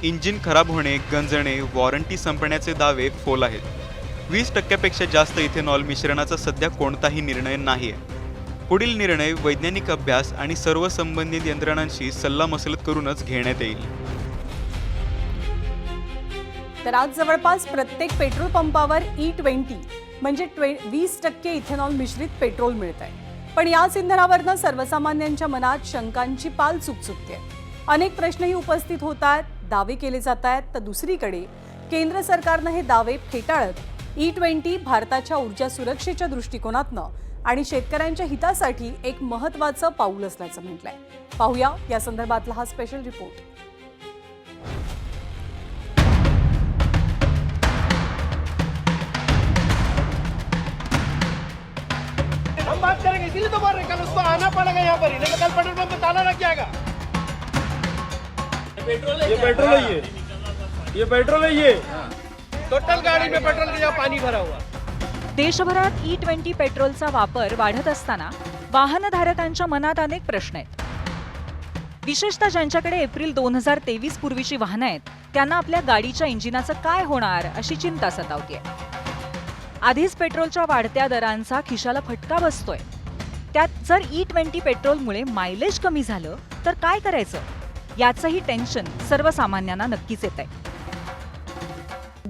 Speaker 13: इंजिन खराब होणे, गंजणे, वॉरंटी संपण्याचे दावे फोल आहेत. 20% जास्त इथेनॉल मिश्रणाचा सध्या कोणताही निर्णय नाही आहे. पुढील निर्णय वैज्ञानिक अभ्यास आणि सर्व संबंधित यंत्रणांशी सल्लामसलत करूनच घेण्यात येईल.
Speaker 1: तर आज जवळपास प्रत्येक पेट्रोल पंपावर E20 म्हणजे 20% इथेनॉल मिश्रित पेट्रोल मिळत आहे. पण याच इंधनावरनं सर्वसामान्यांच्या मनात शंकांची पाल चुकचुकते. अनेक प्रश्नही उपस्थित होत आहेत, दावे केले जात आहेत. तर दुसरीकडे केंद्र सरकारनं हे दावे फेटाळत E20 भारताच्या ऊर्जा सुरक्षेच्या दृष्टिकोनातनं आणि शेतकऱ्यांच्या हितासाठी एक महत्त्वाचं पाऊल असल्याचं म्हटलंय. पाहूया या संदर्भातला हा स्पेशल रिपोर्ट.
Speaker 14: हम बात करेंगे इसीलिए तो बोल रहे कल उसको आना पड़ेगा यहाँ पर ही, नहीं तो कल पेट्रोल पंप पे ताला लग जाएगा. ये पेट्रोल है, ये पेट्रोल है, ये टोटल गाड़ी में पेट्रोल का पानी भरा हुआ.
Speaker 9: देशभरात E20 पेट्रोलचा वापर वाढत असताना वाहनधारकांच्या मनात अनेक प्रश्न आहेत. विशेषतः ज्यांच्याकडे एप्रिल 2023 पूर्वीची वाहनं आहेत त्यांना आपल्या गाडीच्या इंजिनाचं काय होणार अशी चिंता सतावतीये. आधीच पेट्रोलच्या वाढत्या दरांचा खिशाला फटका बसतोय. त्यात जर E20 पेट्रोलमुळे मायलेज कमी झालं तर काय करायचं याचंही टेन्शन सर्वसामान्यांना नक्कीच येत आहे.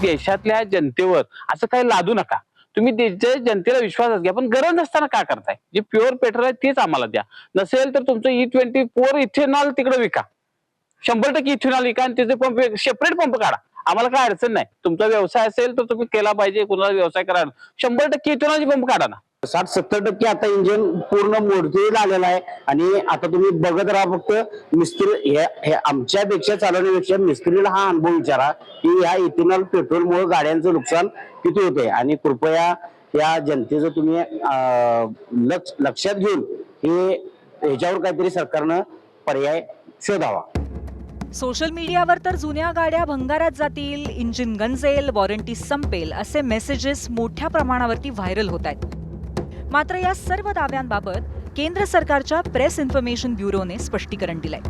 Speaker 14: देशातल्या जनतेवर असं काही लादू नका. तुम्ही जनतेला विश्वासात घ्या, पण गरज नसताना का करताय? जे प्युअर पेट्रोल आहे तेच आम्हाला द्या. नसेल तर तुमचं E20 प्युअर इथेनॉल तिकडे विका. 100% इथेनॉल विका आणि त्याचे पंप सेपरेट पंप काढा. आम्हाला काय अडचण नाही. तुमचा व्यवसाय असेल तर तुम्ही केला पाहिजे. कुणाला व्यवसाय करा, 100% इथेनॉलचे पंप काढा ना.
Speaker 15: 60-70% आता इंजिन पूर्ण मोडकळीला आलेला आहे. आणि आता तुम्ही बघत राहा, फक्त मिस्त्री हे आमच्यापेक्षा चालवण्यापेक्षा मिस्त्रीला हा अनुभव विचारा की ह्या इथेनॉल पेट्रोलमुळे गाड्यांचं नुकसान किती होते. आणि कृपया या जनतेचं तुम्ही लक्षात घेऊन ह्याच्यावर काहीतरी सरकारनं पर्याय शोधावा.
Speaker 9: सोशल मीडियावर तर जुन्या गाड्या भंगारात जातील, इंजिन गंजेल, वॉरंटी संपेल असे मेसेजेस मोठ्या प्रमाणावरती व्हायरल होत आहेत. मात्र या सर्व दाव्यांबाबत केंद्र सरकारच्या प्रेस इन्फॉर्मेशन ब्युरोने स्पष्टीकरण दिलंय.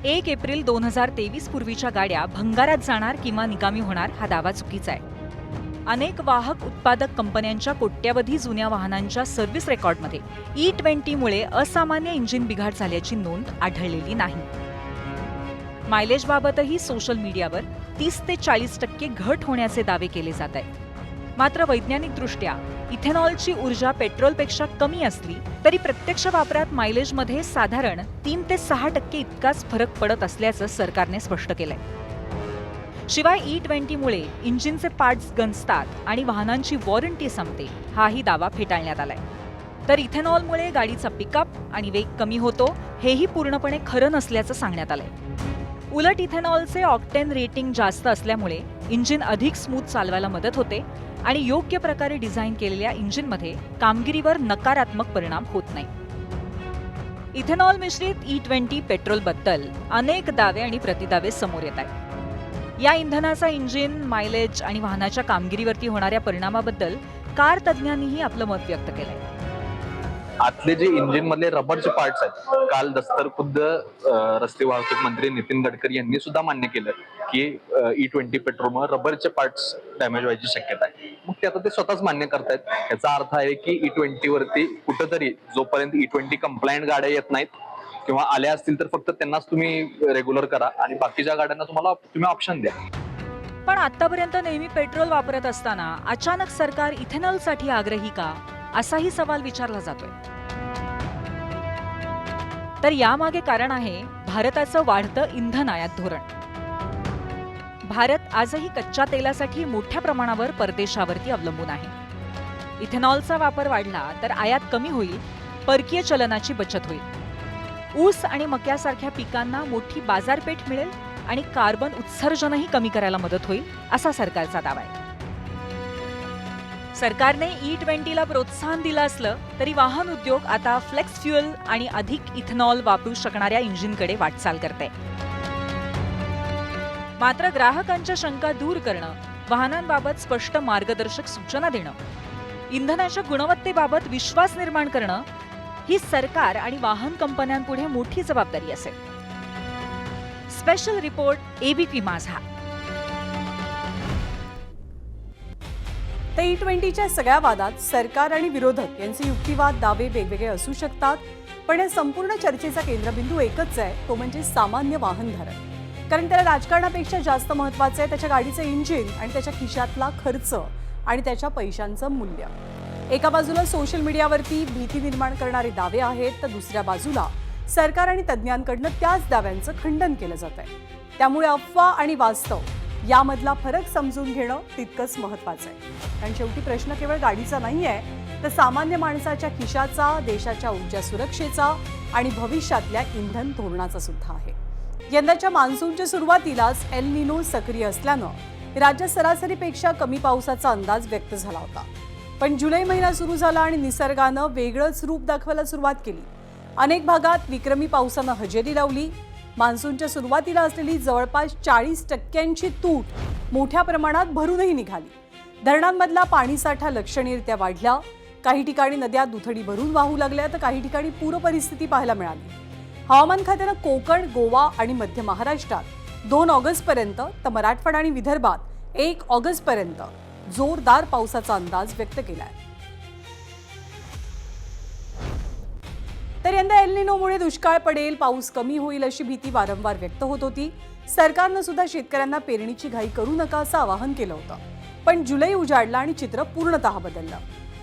Speaker 9: 1 एप्रिल 2023 पूर्वीच्या गाड्या भंगारात जाणार किंवा निकामी होणार हा दावा चुकीचा आहे. अनेक वाहक उत्पादक कंपन्यांच्या कोट्यावधी जुन्या वाहनांच्या सर्व्हिस रेकॉर्डमध्ये E20मुळे असामान्य इंजिन बिघाड झाल्याची नोंद आढळलेली नाही. मायलेजबाबतही सोशल मीडियावर 30 ते 40% घट होण्याचे दावे केले जात आहेत. मात्र वैज्ञानिकदृष्ट्या इथेनॉलची ऊर्जा पेट्रोलपेक्षा कमी असली तरी प्रत्यक्ष वापरात मायलेजमध्ये साधारण 3 ते 6% इतकाच फरक पडत असल्याचं सरकारने स्पष्ट केलंय. शिवाय E20मुळे इंजिनचे पार्ट्स गंजतात आणि वाहनांची वॉरंटी संपते हाही दावा फेटाळण्यात आलाय. तर इथेनॉलमुळे गाडीचा पिकअप आणि वेग कमी होतो हेही पूर्णपणे खरं नसल्याचं सांगण्यात आलंय. उलट इथेनॉलचे ऑक्टेन रेटिंग जास्त असल्यामुळे इंजिन अधिक स्मूथ चालवायला मदत होते आणि योग्य प्रकारे डिझाईन केलेल्या इंजिनमध्ये कामगिरीवर नकारात्मक परिणाम होत नाही. इथेनॉल मिश्रित E20 पेट्रोलबद्दल अनेक दावे आणि प्रतिदावे समोर येत आहेत. या इंधनाचा इंजिन, मायलेज आणि वाहनाच्या कामगिरीवरती होणाऱ्या परिणामाबद्दल कार तज्ज्ञांनीही आपलं मत व्यक्त केलंय.
Speaker 16: आतले जे इंजिन मधले रबरचे पार्ट्स आहेत, काल दस्तर खुद्द रस्ते वाहतूक मंत्री नितीन गडकरी यांनी सुद्धा मान्य केलं की E20 पेट्रोलमुळे रबरचे पार्ट्स डॅमेज व्हायची शक्यता आहे. मग ते आता ते स्वतःच मान्य करतायत. याचा अर्थ आहे की E20 वरती कुठंतरी जोपर्यंत E20 कंप्लायंट गाड्या येत नाहीत किंवा आल्या असतील तर फक्त त्यांनाच तुम्ही रेग्युलर करा आणि बाकीच्या गाड्यांना तुम्ही ऑप्शन द्या.
Speaker 17: पण आतापर्यंत नेहमी पेट्रोल वापरत असताना अचानक सरकार इथेनॉलसाठी आग्रही का, असाही सवाल विचारला जातोय. तर यामागे कारण आहे भारताचं वाढतं इंधन आयात धोरण. भारत आजही कच्च्या तेलासाठी मोठ्या प्रमाणावर परदेशावरती अवलंबून आहे. इथेनॉलचा वापर वाढला तर आयात कमी होईल, परकीय चलनाची बचत होईल. ऊस आणि मक्यासारख्या पिकांना मोठी बाजारपेठ मिळेल आणि कार्बन उत्सर्जनही कमी करायला मदत होईल, असा सरकारचा दावा आहे. सरकारने E20ला प्रोत्साहन दिलं असलं तरी वाहन उद्योग आता फ्लेक्स फ्युएल आणि अधिक इथेनॉल वापरू शकणाऱ्या इंजिनकडे वाटचाल करते. मात्र ग्राहकांच्या शंका दूर करणं, वाहनांबाबत स्पष्ट मार्गदर्शक सूचना देणं, इंधनाच्या गुणवत्तेबाबत विश्वास निर्माण करणं ही सरकार आणि वाहन कंपन्यांपुढे मोठी जबाबदारी असेल. स्पेशल रिपोर्ट ABP माझा.
Speaker 1: तर E20च्या सगळ्या वादात सरकार आणि विरोधक यांचे युक्तिवाद दावे वेगवेगळे असू शकतात, पण या संपूर्ण चर्चेचा केंद्रबिंदू एकच आहे, तो म्हणजे सामान्य वाहनधारक. कारण त्याला राजकारणापेक्षा जास्त महत्त्वाचं आहे त्याच्या गाडीचं इंजिन आणि त्याच्या खिशातला खर्च आणि त्याच्या पैशांचं मूल्य. एका बाजूला सोशल मीडियावरती भीती निर्माण करणारे दावे आहेत, तर दुसऱ्या बाजूला सरकार आणि तज्ज्ञांकडनं त्याच दाव्यांचं खंडन केलं जात आहे. त्यामुळे अफवा आणि वास्तव यामधला फरक समजून घेणं तितकंच महत्त्वाचं आहे. कारण शेवटी प्रश्न केवळ गाडीचा नाही आहे, तर सामान्य माणसाच्या खिशाचा, देशाच्या ऊर्जा सुरक्षेचा आणि भविष्यातल्या इंधन धोरणाचा सुद्धा आहे. यंदाच्या मान्सूनच्या सुरुवातीलाच एल निनो सक्रिय असल्यानं राज्यात सरासरीपेक्षा कमी पावसाचा अंदाज व्यक्त झाला होता. पण जुलै महिना सुरू झाला आणि निसर्गानं वेगळंच रूप दाखवायला सुरुवात केली. अनेक भागात विक्रमी पावसानं हजेरी लावली. मान्सूनच्या सुरुवातीला असलेली जवळपास 40% तूट मोठ्या प्रमाणात भरूनही निघाली. धरणांमधला पाणीसाठा लक्षणीयरित्या वाढला. काही ठिकाणी नद्या दुथडी भरून वाहू लागल्या, तर काही ठिकाणी पूरपरिस्थिती पाहायला मिळाली. हवामान खात्यानं कोकण, गोवा आणि मध्य महाराष्ट्रात 2 ऑगस्टपर्यंत, तर मराठवाडा आणि विदर्भात 1 ऑगस्टपर्यंत जोरदार पावसाचा अंदाज व्यक्त केलाय. तर यंदा एल निनोमुळे दुष्काळ पडेल, पाऊस कमी होईल अशी भीती वारंवार व्यक्त होत होती. सरकारनं सुद्धा शेतकऱ्यांना पेरणीची घाई करू नका असं आवाहन केलं होतं. पण जुलै उजाडला आणि चित्र पूर्णतः बदललं.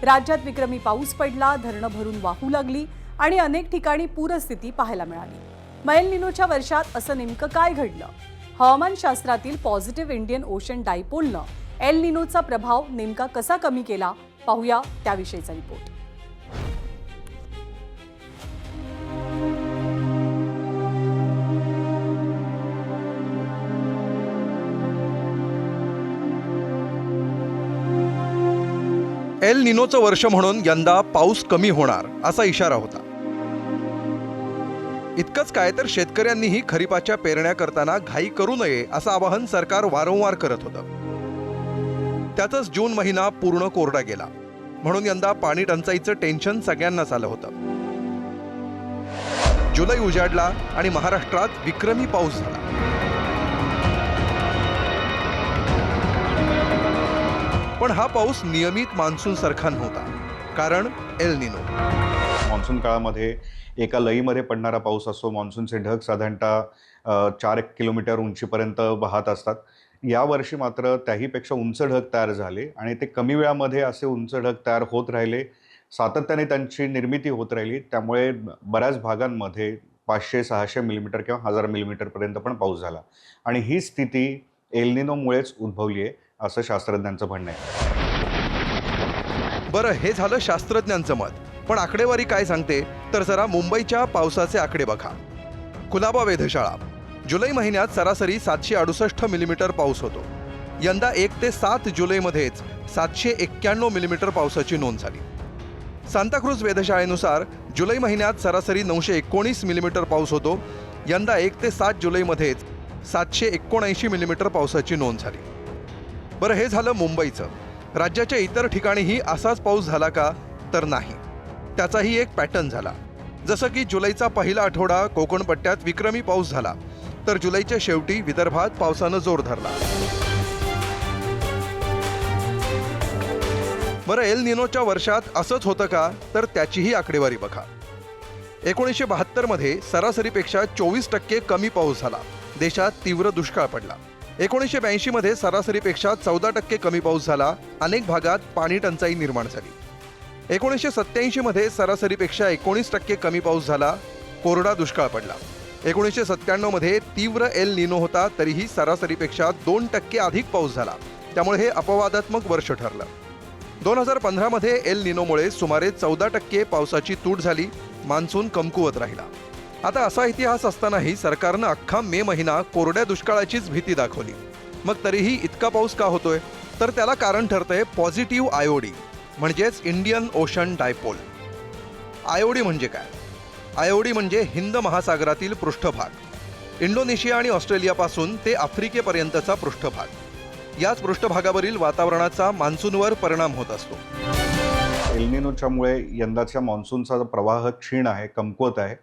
Speaker 1: राज्यात विक्रमी पाऊस पडला, धरणं भरून वाहू लागली आणि अनेक ठिकाणी पूरस्थिती पाहायला मिळाली. मग एल निनोच्या वर्षात असं नेमकं काय घडलं? हवामानशास्त्रातील पॉझिटिव्ह इंडियन ओशन डायपोलनं एल निनोचा प्रभाव नेमका कसा कमी केला, पाहूया त्याविषयीचा रिपोर्ट.
Speaker 18: एल निनोचं वर्ष म्हणून यंदा पाऊस कमी होणार असा इशारा होता. इतकंच काय तर शेतकऱ्यांनीही खरीपाच्या पेरण्या करताना घाई करू नये असं आवाहन सरकार वारंवार करत होतं. त्यातच जून महिना पूर्ण कोरडा गेला, म्हणून यंदा पाणी टंचाईचं टेन्शन सगळ्यांनाच आलं होतं. जुलै उजाडला आणि महाराष्ट्रात विक्रमी पाऊस झाला. पण हा पाऊस नियमित मान्सून सारखा नव्हता, कारण एल निनो.
Speaker 19: मान्सून काळामध्ये एका लईमध्ये पडणारा पाऊस असतो. मान्सूनचे ढग साधारणतः 4 किलोमीटर उंचीपर्यंत वाहत असतात. यावर्षी मात्र त्याहीपेक्षा उंच ढग तयार झाले आणि ते कमी वेळामध्ये असे उंच ढग तयार होत राहिले. सातत्याने त्यांची निर्मिती होत राहिली. त्यामुळे बऱ्याच भागांमध्ये 500-600 मिलीमीटर किंवा 1000 मिलीमीटरपर्यंत पण पाऊस झाला आणि ही स्थिती एल निनोमुळेच उद्भवली आहे असं शास्त्रज्ञांचं म्हणणं आहे.
Speaker 18: बरं, हे झालं शास्त्रज्ञांचं मत. पण आकडेवारी काय सांगते तर जरा मुंबईच्या पावसाचे आकडे बघा. कुलाबा वेधशाळा, जुलै महिन्यात सरासरी 768 मिलीमीटर पाऊस होतो. यंदा 1 ते 7 जुलैमध्येच 791 मिलीमीटर पावसाची नोंद झाली. सांताक्रूज वेधशाळेनुसार जुलै महिन्यात सरासरी 919 मिलीमीटर पाऊस होतो. यंदा 1 ते 7 जुलैमध्येच 779 मिलीमीटर पावसाची नोंद झाली. बरं, हे झालं मुंबईचं. राज्याच्या इतर ठिकाणीही असाच पाऊस झाला का तर नाही. त्याचाही एक पॅटर्न झाला. जसं की जुलैचा पहिला आठवडा कोकण पट्ट्यात विक्रमी पाऊस झाला, तर जुलैच्या शेवटी विदर्भात पावसानं जोर धरला. बरं, एल निनोच्या वर्षात असंच होतं का, तर त्याचीही आकडेवारी बघा. 1972 मध्ये सरासरीपेक्षा 24% कमी पाऊस झाला, देशात तीव्र दुष्काळ पडला. 1982 मध्ये सरासरीपेक्षा 14% कमी पाऊस झाला, अनेक भागात पाणी टंचाई निर्माण झाली. 1987 मध्ये सरासरीपेक्षा 19% कमी पाऊस झाला, कोरडा दुष्काळ पडला. 1997 मध्ये तीव्र एल निनो होता, तरीही सरासरीपेक्षा 2% अधिक पाऊस झाला, त्यामुळे हे अपवादात्मक वर्ष ठरलं. 2015 मध्ये एल निनोमुळे सुमारे 14% पावसाची तूट झाली, मान्सून कमकुवत राहिला. आता असा इतिहास असतानाही सरकारनं अख्खा मे महिना कोरड्या दुष्काळाचीच भीती दाखवली. मग तरीही इतका पाऊस का होतोय, तर त्याला कारण ठरतंय पॉझिटिव्ह आयओडी, म्हणजेच इंडियन ओशन डायपोल. आयओडी म्हणजे काय? आयओडी म्हणजे हिंद महासागरातील पृष्ठभाग. इंडोनेशिया आणि ऑस्ट्रेलियापासून ते आफ्रिकेपर्यंतचा पृष्ठभाग. याच पृष्ठभागावरील वातावरणाचा मान्सूनवर परिणाम होत असतो.
Speaker 19: एल निनोच्यामुळे यंदाच्या मान्सूनचा प्रवाह क्षीण आहे, कमकुवत आहे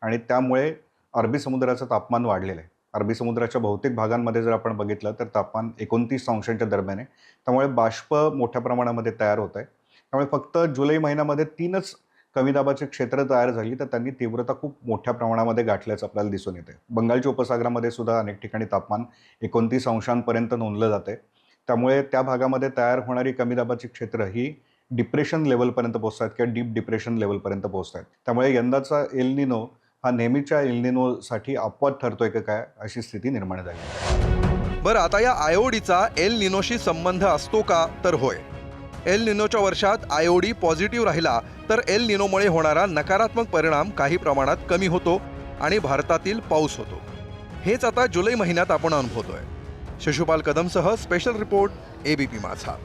Speaker 19: आणि त्यामुळे अरबी समुद्राचं तापमान वाढलेलं आहे. अरबी समुद्राच्या बहुतेक भागांमध्ये जर आपण बघितलं तर तापमान 29 अंशांच्या दरम्यान आहे. त्यामुळे बाष्प मोठ्या प्रमाणामध्ये तयार होत आहे. त्यामुळे फक्त जुलै महिन्यामध्ये 3च कमी दाबाची क्षेत्र तयार झाली, तर त्यांनी तीव्रता खूप मोठ्या प्रमाणामध्ये गाठल्याचं आपल्याला दिसून येते. बंगालच्या उपसागरामध्ये सुद्धा अनेक ठिकाणी तापमान 29 अंशांपर्यंत नोंदलं जाते. त्यामुळे त्या भागामध्ये तयार होणारी कमी दाबाची क्षेत्र ही डिप्रेशन लेवलपर्यंत पोहोचतात किंवा डीप डिप्रेशन लेवलपर्यंत पोहोचतात. त्यामुळे यंदाचा एल निनो हा नेहमीच्या एल निनोसाठी अपवाद ठरतोय का काय, अशी स्थिती निर्माण झाली.
Speaker 18: बरं, आता या आयओडीचा एल निनोशी संबंध असतो का, तर होय. एल निनोच्या वर्षात आयओडी पॉझिटिव्ह राहिला तर एल निनोमुळे होणारा नकारात्मक परिणाम काही प्रमाणात कमी होतो आणि भारतातील पाऊस होतो. हेच आता जुलै महिन्यात आपण अनुभवतोय. शिशुपाल कदमसह स्पेशल रिपोर्ट, एबीपी माझा.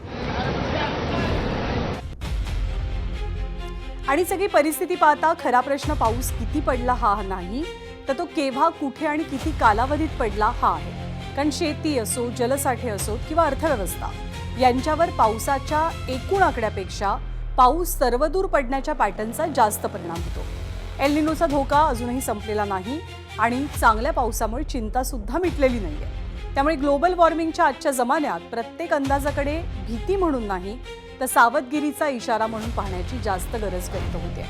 Speaker 1: आणि सगळी परिस्थिती पाहता खरा प्रश्न पाऊस किती पडला हा नाही, तर तो केव्हा, कुठे आणि किती कालावधीत पडला हा आहे. कारण शेती असो, जलसाठे असोत किंवा अर्थव्यवस्था यांच्यावर पावसाच्या एकूण आकड्यापेक्षा पाऊस सर्वदूर पडण्याच्या पॅटर्नचा जास्त परिणाम होतो. एल निनोचा धोका अजूनही संपलेला नाही आणि चांगल्या पावसामुळे चिंतासुद्धा मिटलेली नाही आहे. त्यामुळे ग्लोबल वॉर्मिंगच्या आजच्या जमान्यात प्रत्येक अंदाजाकडे भीती म्हणून नाही, तर सावधगिरीचा इशारा म्हणून पाहण्याची जास्त गरज व्यक्त होते.